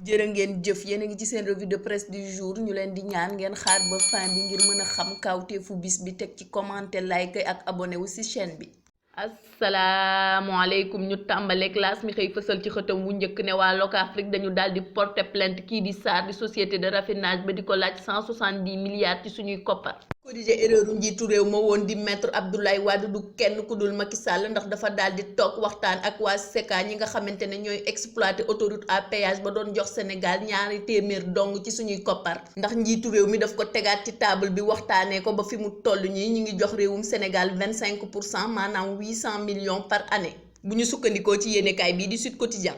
jërë ngeen jëf yéen a ngi ci seen revue de presse du jour ñu leen di ñaan ngeen xaar ba fin bi ngir mën a xam kawteefu bis bi teg ci commenter like ak abonné wu ci chaîne bi. asalaamaaleykum ñu tàmbalee classe mi xëy fësal ci xëtam wu njëkk ne waa Locafrique dañu daal di porter plainte kii di SAR di société de raffinage ba di ko laaj 170 milliards ci suñuy koppar. corriger erreur u njiitu réew ma woon di maître Abdoulaye Wade du kenn ku dul Macky Sall ndax dafa daal di toog waxtaan ak waa SECA ñi nga xamante ne ñooy exploiter autoroute à péage ba doon jox Sénégal ñaari téeméer dong ci suñuy koppar ndax njiitu réew mi daf ko tegaat ci table bi waxtaanee ko ba fi mu toll ñii ñu ngi jox réewum Sénégal 25% maanaam 800 millions par année bu ñu sukkandikoo ci yéenekaay bii di Sud Quotidien.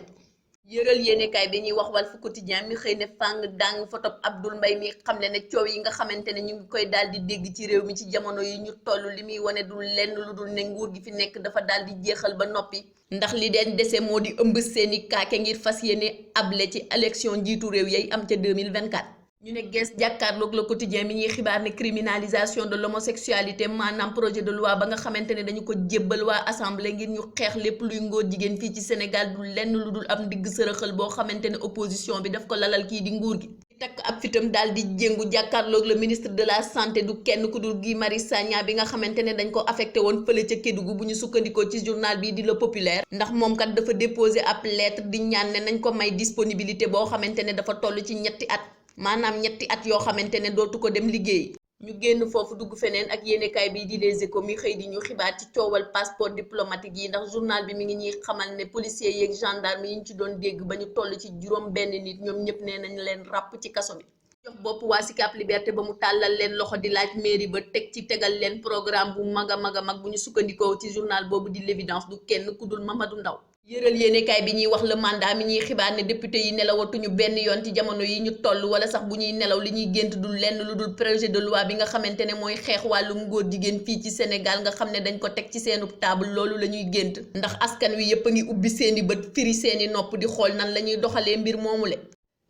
yëral yéenekaay bi ñuy wax Walf Quotidien mi xëy ne fàng dang photo Abdoul Mbaye mi xamle ne coow yi nga xamante ne ñu ngi koy daal di dégg ci réew mi ci jamono yi ñu toll li muy wane du lenn lu dul ne nguur gi fi nekk dafa daal di jeexal ba noppi ndax li deen dese moo di ëmb seeni kaake ngir fas yéene able ci élection njiitu réew yay am ca 2024. ñu ne gees jàkkaarloog Le Quotidien mi ñuy xibaar ne criminalisation de l'homosexualité maanaam projet de loi ba nga xamante ne dañu ko jébbal waa assemblée ngir ñu xeex lépp luy ngóor jigéen fii ci Sénégal du lenn lu dul am ndigg sërëxal boo xamante ne opposition bi daf ko lalal kii di nguur gi. di takk ab fitam daal di jéngu jàkkaarloog le ministre de la santé du kenn ku dul Guy Marius Sagna bi nga xamante ne dañ ko affecté woon fële ca Kédougou bu ñu sukkandikoo ci journal bii di Le Populaire ndax moom kat dafa déposé ab lettre di ñaan ne nañ ko may disponibilité boo xamante ne dafa toll ci ñetti at. maanaam ñetti at yoo xamante ne dootu ko dem liggéey. ñu génn foofu dugg feneen ak yéenekaay bii di Les Échos mi xëy di ñu xibaar ci coowal passeport diplomatique yi ndax journal bi mi ngi ñuy xamal ne policiers yeeg gendarme yi ñu ci doon dégg ba ñu toll ci juróom benn nit ñoom ñëpp nee nañ leen ràpp ci kaso bi. jox bopp waa Sicap Liberté ba mu tàllal leen loxo di laaj mairie ba teg ci tegal leen programme bu mag a mag bu ñu sukkandikoo ci journal boobu di L'Évidence du kenn ku dul Mamadou Ndaw yëral yéenekaay bi ñuy wax le mandat mi ñuy xibaar ne député yi nelawatuñu benn yoon ci jamono yi ñu toll wala sax bu ñuy nelaw li ñuy gént dul lenn lu dul projet de loi bi nga xamante ne mooy xeex wàllum góor jigéen fii ci Sénégal nga xam ne dañ ko teg ci seenu table loolu la ñuy gént ndax askan wi yépp a ngi ubbi seeni bët firi seeni nopp di xool nan la ñuy doxalee mbir moomule.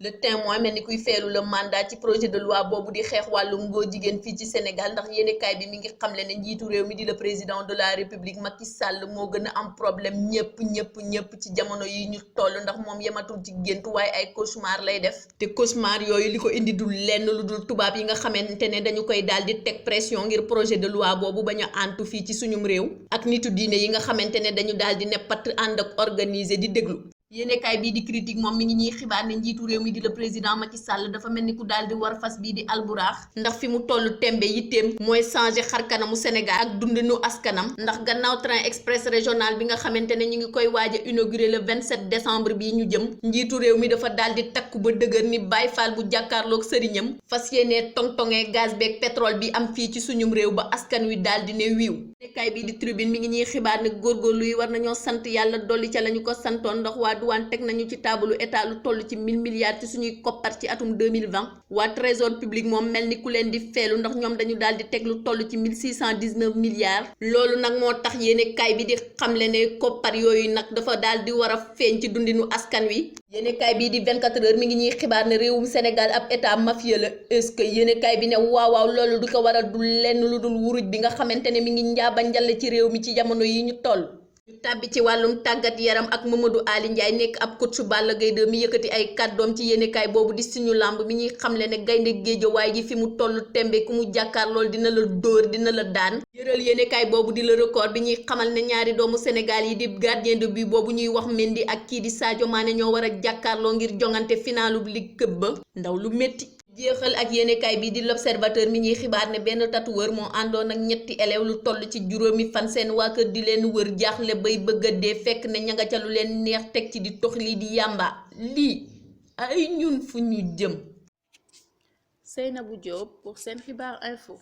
Le Témoin mel ni kuy feelu le mandat ci projet de loi boobu di xeex wàllum góor jigéen fii ci Sénégal ndax yéenekaay bi mi ngi xamle ne njiitu réew mi di le président de la République Macky Sall moo gën a am problème ñëpp ci jamono yi ñu toll ndax moom yematul ci gént waaye ay cauchemar lay def te cauchemar yooyu li ko indi dul lenn lu dul tubaab yi nga xamante ne dañu koy daal di teg pression ngir projet de loi boobu bañ a antu fii ci suñum réew ak nitu diine yi nga xamante ne dañu daal di ne patt ànd ak organiser di déglu. yéenekaay bii di Critique moom mi ngi ñuy xibaar ne njiitu réew mi di le président Macky Sall dafa mel ni ku daal di war fas bii di alburaax ndax fi mu toll tembe yitteem mooy changer xarkanamu Sénégal ak dundinu askanam ndax gannaaw train express régional bi nga xamante ne ñu ngi koy waaj a inauguré le 27 décembre bii ñu jëm njiitu réew mi dafa daal di takku ba dëgër ni Baye Fall bu jàkkaarloog sëriñam fas yéenee tongtongee gaz beeg pétrole bi am fii ci suñum réew ba askan wi daal di ne wiiw. yéenekaay bii di Tribune mi ngi ñuy xibaar ne góorgóorlu yi war nañoo sant yàlla dolli ca lañu ko santoon ndax waa douane teg nañu ci taabalu état lu toll ci 1000 milliards ci suñuy koppar ci atum 2020 waa trésor public moom mel ni ku leen di feelu ndax ñoom dañu daal di teg lu toll ci 1619 milliards loolu nag moo tax yéenekaay bi di xamle ne koppar yooyu nag dafa daal di war a feeñ ci dundinu askan wi. yéenekaay bii di 24 heures mi ngi ñuy xibaar ne réewum Sénégal ab état mafieux la est-ce que yéenekaay bi ne waaw loolu du ko waral du lenn lu dul wuruj bi nga xamante ne mi ngi njaaba njale ci réew mi ci jamono yi ñu toll. ñu tàbbi ci wàllum tàggat yaram ak Mamadou Ali Ndiaye nekk ab coach Balla Gaye 2 mi yëkkati ay kàddoom ci yéenekaay boobu di suñu làmb mi ñuy xamle ne gaynde Géejawaay gi fi mu toll tembe ku mu jàkkaar lool dina la dóor dina la daan yëral yéenekaay boobu di Le Record bi ñuy xamal ne ñaari doomu Sénégal yi di gardien de but boobu ñuy wax Mendy ak kii di Sadio Mané ñoo war a jàkkaarloo ngir jongante finalu Ligue Cup ba ndaw lu métti jeexal ak yéenekaay bi di L'Observateur mi ñuy xibaar ne benn tatoueur moo àndoon ak ñetti élève lu toll ci juróomi fan seen waa kër di leen wër jaaxle bay bëgg a dee fekk ne ña nga ca lu leen neex teg ci di tox lii di yàmba lii ay ñun fu ñu jëm. Seynabou Diop pour Sen Xibaar Info.